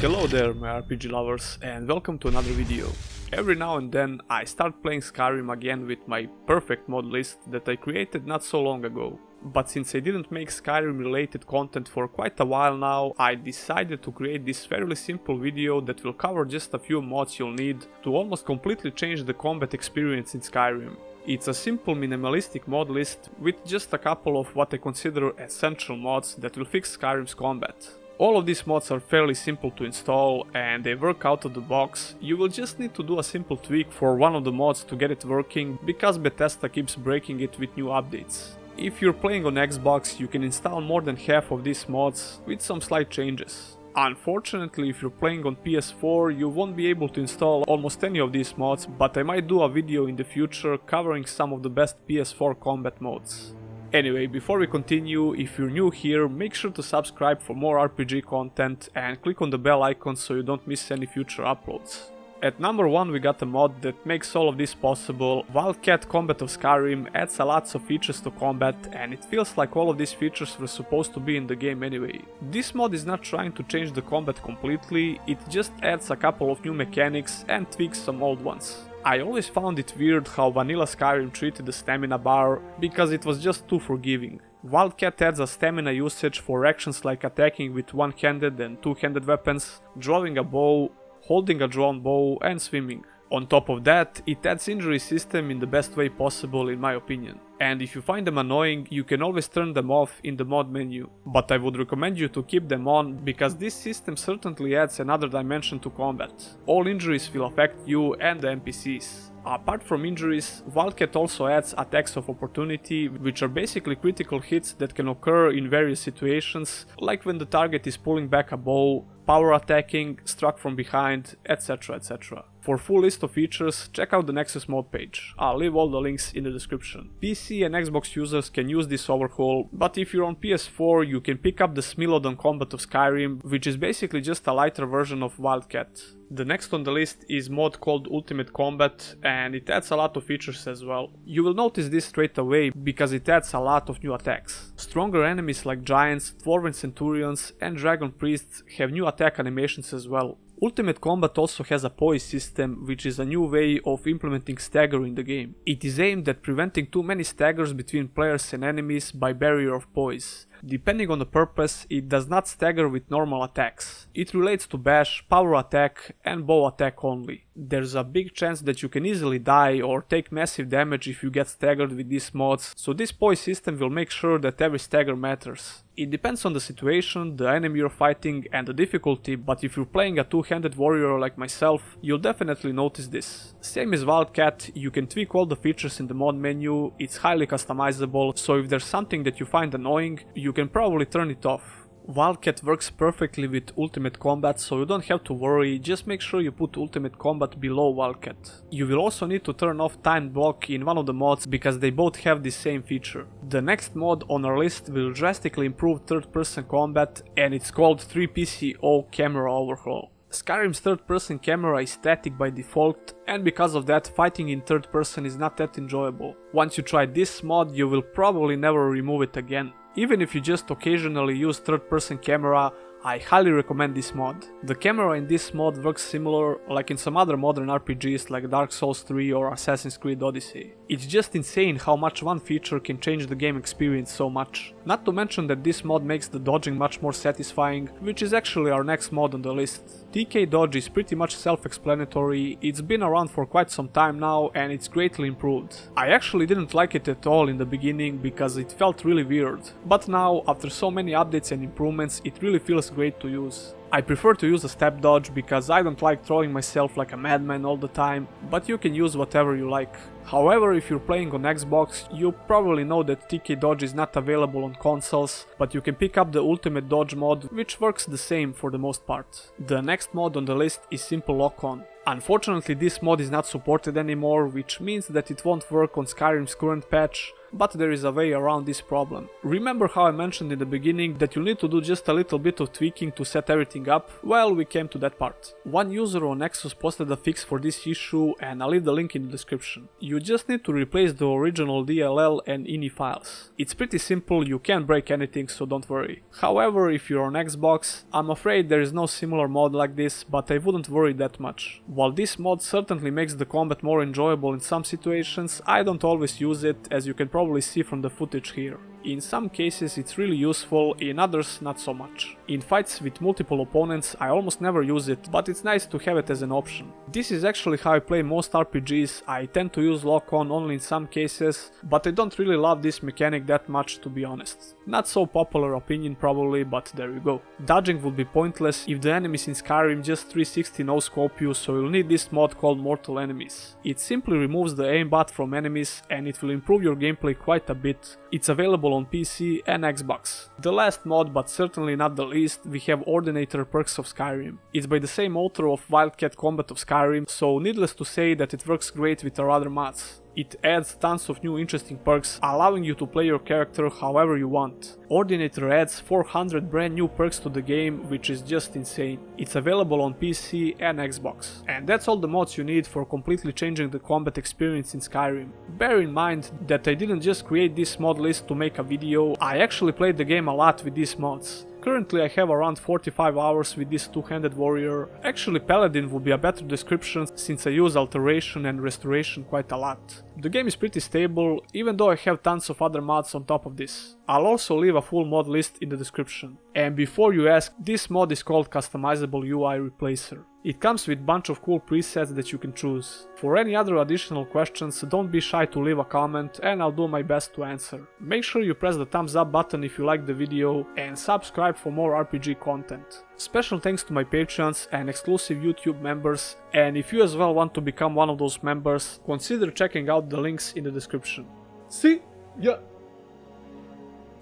Hello there my RPG lovers and welcome to another video. Every now and then I start playing Skyrim again with my perfect mod list that I created not so long ago. But since I didn't make Skyrim related content for quite a while now, I decided to create this fairly simple video that will cover just a few mods you'll need to almost completely change the combat experience in Skyrim. It's a simple minimalistic mod list with just a couple of what I consider essential mods that will fix Skyrim's combat. All of these mods are fairly simple to install and they work out of the box. You will just need to do a simple tweak for one of the mods to get it working because Bethesda keeps breaking it with new updates. If you're playing on Xbox, you can install more than half of these mods with some slight changes. Unfortunately, if you're playing on PS4, you won't be able to install almost any of these mods, but I might do a video in the future covering some of the best PS4 combat mods. Anyway, before we continue, if you're new here, make sure to subscribe for more RPG content and click on the bell icon so you don't miss any future uploads. At number 1 we got a mod that makes all of this possible. WILDCAT Combat of Skyrim adds a lots of features to combat and it feels like all of these features were supposed to be in the game anyway. This mod is not trying to change the combat completely, it just adds a couple of new mechanics and tweaks some old ones. I always found it weird how vanilla Skyrim treated the stamina bar, because it was just too forgiving. WILDCAT adds a stamina usage for actions like attacking with one-handed and two-handed weapons, drawing a bow, holding a drawn bow and swimming. On top of that, it adds injury system in the best way possible in my opinion. And if you find them annoying, you can always turn them off in the mod menu. But I would recommend you to keep them on, because this system certainly adds another dimension to combat. All injuries will affect you and the NPCs. Apart from injuries, WILDCAT also adds attacks of opportunity, which are basically critical hits that can occur in various situations, like when the target is pulling back a bow, power attacking, struck from behind, etc, etc. For full list of features, check out the Nexus mod page. I'll leave all the links in the description. PC and Xbox users can use this overhaul, but if you're on PS4 you can pick up the Smilodon Combat of Skyrim, which is basically just a lighter version of WILDCAT. The next on the list is mod called Ultimate Combat and it adds a lot of features as well. You will notice this straight away because it adds a lot of new attacks. Stronger enemies like giants, dwarven centurions and dragon priests have new attack animations as well. Ultimate Combat also has a poise system, which is a new way of implementing stagger in the game. It is aimed at preventing too many staggers between players and enemies by barrier of poise. Depending on the purpose, it does not stagger with normal attacks. It relates to bash, power attack and bow attack only. There's a big chance that you can easily die or take massive damage if you get staggered with these mods, so this poise system will make sure that every stagger matters. It depends on the situation, the enemy you're fighting and the difficulty, but if you're playing a two-handed warrior like myself, you'll definitely notice this. Same as WILDCAT, you can tweak all the features in the mod menu, it's highly customizable, so if there's something that you find annoying, you can probably turn it off. WILDCAT works perfectly with Ultimate Combat, so you don't have to worry, just make sure you put Ultimate Combat below WILDCAT. You will also need to turn off Timed Block in one of the mods because they both have the same feature. The next mod on our list will drastically improve third-person combat and it's called 3PCO Camera Overhaul. Skyrim's third-person camera is static by default and because of that fighting in third person is not that enjoyable. Once you try this mod you will probably never remove it again. Even if you just occasionally use third-person camera, I highly recommend this mod. The camera in this mod works similar like in some other modern RPGs like Dark Souls 3 or Assassin's Creed Odyssey. It's just insane how much one feature can change the game experience so much. Not to mention that this mod makes the dodging much more satisfying, which is actually our next mod on the list. TK dodge is pretty much self-explanatory, it's been around for quite some time now and it's greatly improved. I actually didn't like it at all in the beginning because it felt really weird, but now after so many updates and improvements it really feels great to use. I prefer to use a step dodge because I don't like throwing myself like a madman all the time, but you can use whatever you like. However, if you're playing on Xbox, you probably know that TK dodge is not available on consoles, but you can pick up the Ultimate Dodge mod, which works the same for the most part. The next mod on the list is Simple Lock-On. Unfortunately, this mod is not supported anymore, which means that it won't work on Skyrim's current patch, but there is a way around this problem. Remember how I mentioned in the beginning that you'll need to do just a little bit of tweaking to set everything everything up? Well, we came to that part. One user on Nexus posted a fix for this issue and I'll leave the link in the description. You just need to replace the original DLL and INI files. It's pretty simple, you can't break anything, so don't worry. However, if you're on Xbox, I'm afraid there is no similar mod like this, but I wouldn't worry that much. While this mod certainly makes the combat more enjoyable in some situations, I don't always use it, as you can probably see from the footage here. In some cases it's really useful, in others not so much. In fights with multiple opponents I almost never use it, but it's nice to have it as an option. This is actually how I play most RPGs. I tend to use lock-on only in some cases, but I don't really love this mechanic that much, to be honest. Not so popular opinion probably, but there you go. Dodging would be pointless if the enemies in Skyrim just 360 no-scope you, so you'll need this mod called Mortal Enemies. It simply removes the aimbot from enemies and it will improve your gameplay quite a bit. It's available on PC and Xbox. The last mod, but certainly not the least, we have Ordinator Perks of Skyrim. It's by the same author of WILDCAT Combat of Skyrim, so needless to say that it works great with our other mods. It adds tons of new interesting perks, allowing you to play your character however you want. Ordinator adds 400 brand new perks to the game, which is just insane. It's available on PC and Xbox. And that's all the mods you need for completely changing the combat experience in Skyrim. Bear in mind that I didn't just create this mod list to make a video, I actually played the game a lot with these mods. Currently I have around 45 hours with this two-handed warrior. Actually Paladin would be a better description since I use alteration and restoration quite a lot. The game is pretty stable, even though I have tons of other mods on top of this. I'll also leave a full mod list in the description. And before you ask, this mod is called Customizable UI Replacer. It comes with a bunch of cool presets that you can choose. For any other additional questions, don't be shy to leave a comment and I'll do my best to answer. Make sure you press the thumbs up button if you like the video and subscribe for more RPG content. Special thanks to my Patreons and exclusive YouTube members, and if you as well want to become one of those members, consider checking out the links in the description. See ya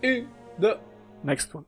in the next one.